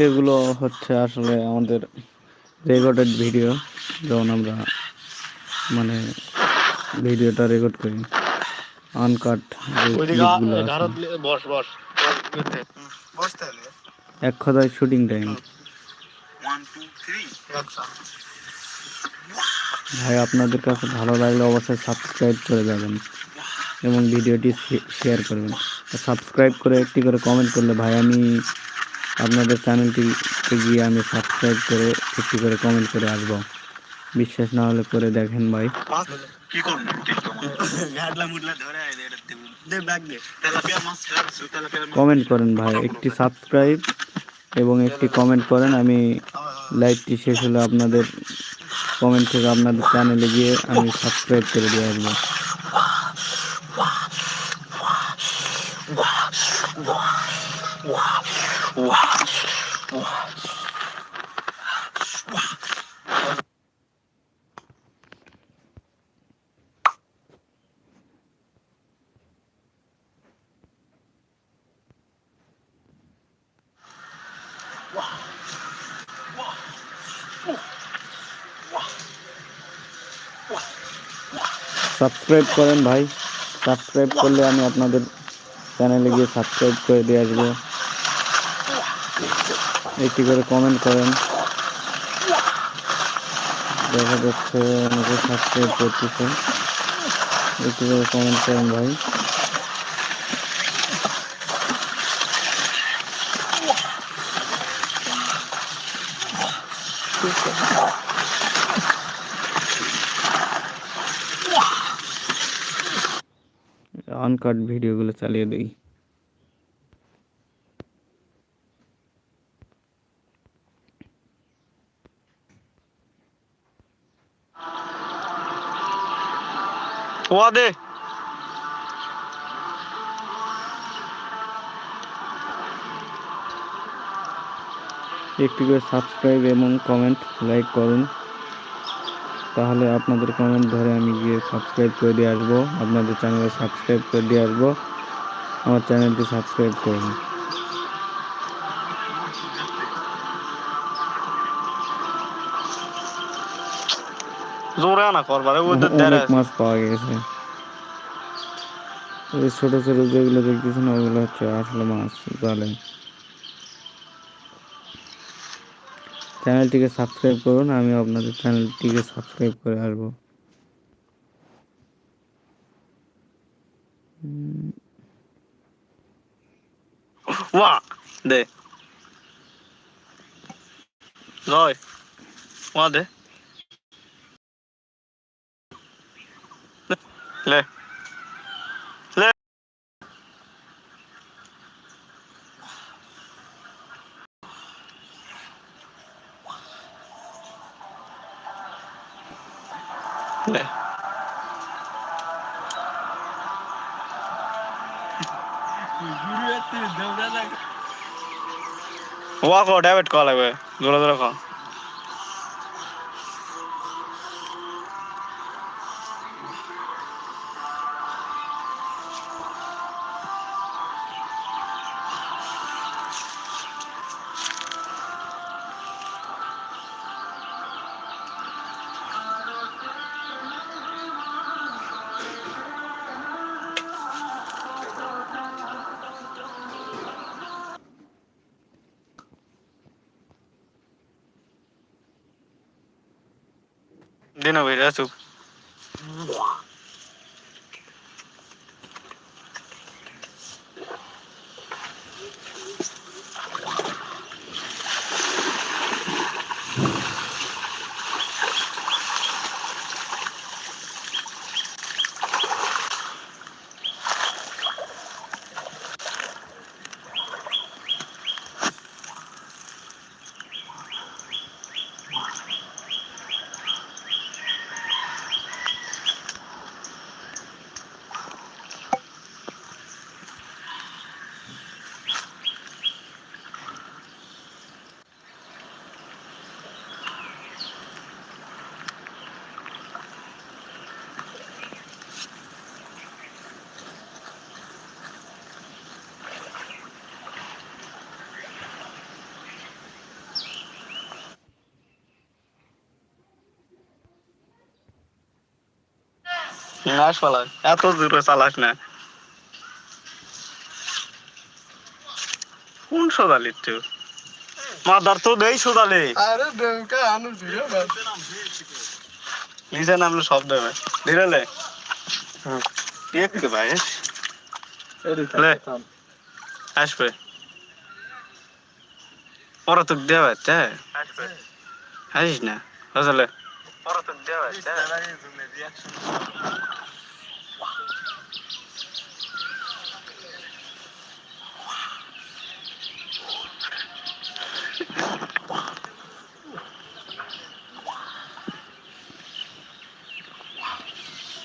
এগুলো হচ্ছে আসলে আমাদের রেকর্ডেড ভিডিও, যখন আমরা মানে ভিডিওটা রেকর্ড করি, আনকাট যে ক্লিপগুলো আছে, এক কথায় শুটিং টাইম। ভাই আপনাদের কাছে ভালো লাগলে অবশ্যই সাবস্ক্রাইব করে যাবেন এবং ভিডিওটি শেয়ার করবেন। সাবস্ক্রাইব করে একটি করে কমেন্ট করলে ভাই আমি আপনাদের চ্যানেলটিতে গিয়ে আমি সাবস্ক্রাইব করে একটি করে কমেন্ট করে আসবো। বিশ্বাস না হলে করে দেখেন ভাই। কমেন্ট করেন ভাই, একটি সাবস্ক্রাইব এবং একটি কমেন্ট করেন। আমি লাইভটি শেষ হলে আপনাদের কমেন্ট থেকে আপনাদের চ্যানেলে গিয়ে আমি সাবস্ক্রাইব করে দিয়ে আসবো। সাবস্ক্রাইব করেন ভাই, সাবস্ক্রাইব করলে আমি আপনাদের চ্যানেলে গিয়ে সাবস্ক্রাইব করে দিয়ে আসবো। একটি করে কমেন্ট করেন, দেখা যাচ্ছে অনেকে সাবস্ক্রাইব করতেছে। একটি করে কমেন্ট করেন ভাই। আনকাট ভিডিওগুলো চালিয়ে দিই। ওয়াদে একটি করে সাবস্ক্রাইব এবং কমেন্ট লাইক করুন, তাহলে আপনাদের কমেন্ট ধরে আমি গিয়ে সাবস্ক্রাইব করে দিয়ে আসবো, আপনাদের চ্যানেলে সাবস্ক্রাইব করে দিয়ে আসবো। আমার চ্যানেলটি সাবস্ক্রাইব করুন। জোরে না করবারে ওদের অনেক মাছ পাওয়া গেছে। ওই ছোট ছোট যেগুলো দেখতেছেন ওগুলো হচ্ছে আসলে মাছ জালে। চ্যানেলটিকে সাবস্ক্রাইব করুন, আমি আপনাদের চ্যানেলটিকে সাবস্ক্রাইব করে আসবো। ওয়া দে জয় ওয়াদে লে লে লে ওয়া কো ডেভিড কল লাগবে জোরে জোরে কল দিন ভাই চুপ নাশ পালাস এত জোরে চালাস না কোন সোদালি তুই মাদার তো দেই সোদালি আরে ডেমকা আনু ভিডিও না নিচে নামলে শব্দ হবে ধীরে লে একটু ভাই লে আসবে পরে তো দেওয়া হচ্ছে আসিস না বুঝলে পরে তো দেওয়া হচ্ছে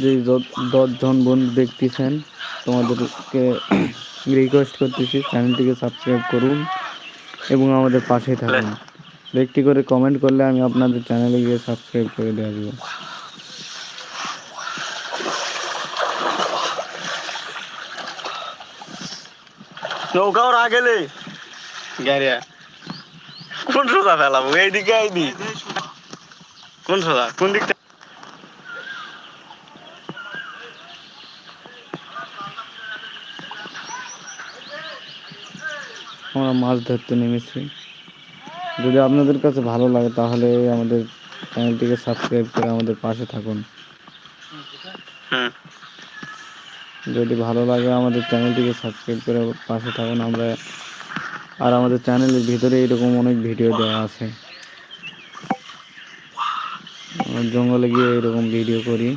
যে 10 জন বন্ধু দেখতেছেন তোমাদেরকে রিকোয়েস্ট করতেছি চ্যানেলটিকে সাবস্ক্রাইব করুন এবং আমাদের পাশে থাকুন। একটি করে কমেন্ট করলে আমি আপনাদের চ্যানেলে গিয়ে সাবস্ক্রাইব করে দেওয়া দেবো। নৌকা ওর আগে লে গাড়িয়া কোন সোজা ফেলাবো এইদিকে আইবি কোন সোজা কোন দিকটা আমরা মাছ ধরতে নেমেছি। যদি আপনাদের কাছে ভালো লাগে তাহলে আমাদের চ্যানেলটিকে সাবস্ক্রাইব করে আমাদের পাশে থাকুন। হুম যদি ভালো লাগে আমাদের চ্যানেলটিকে সাবস্ক্রাইব করে পাশে থাকুন। আর আমাদের চ্যানেলের ভিতরে এরকম অনেক ভিডিও দেওয়া আছে। আমরা জঙ্গলে গিয়ে এরকম ভিডিও করি।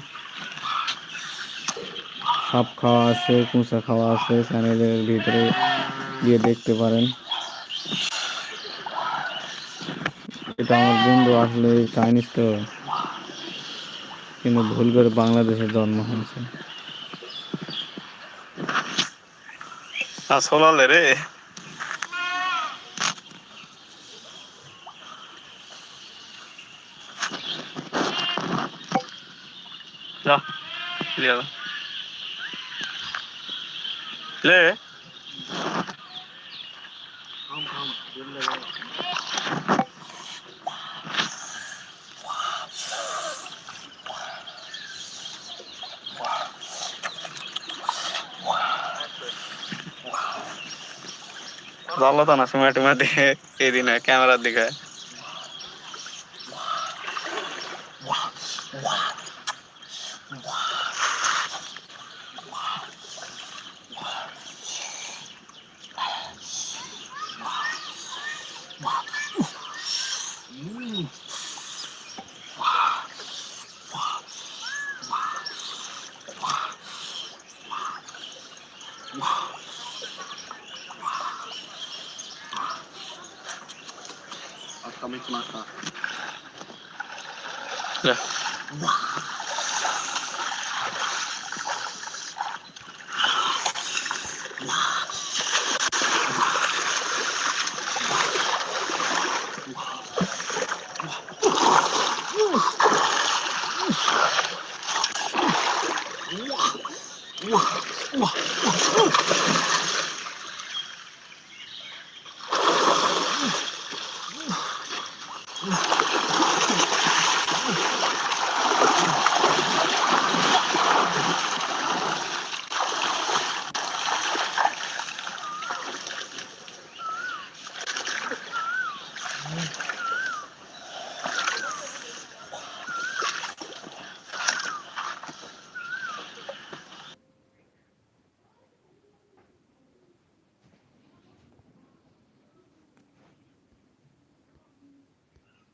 সাপ খাওয়া আছে, কুঁচা খাওয়া আছে, চ্যানেলের ভিতরে গিয়ে দেখতে পারেন। এটা আমার বন্ধু আসলে চাইনিজ তো, কিন্তু ভুল করে বাংলাদেশে জন্ম হয়েছে। সোলালে রে যা লিয়া লে জানলো তো না সময় টুমা দিকে এই দিনে ক্যামেরার দিকে লে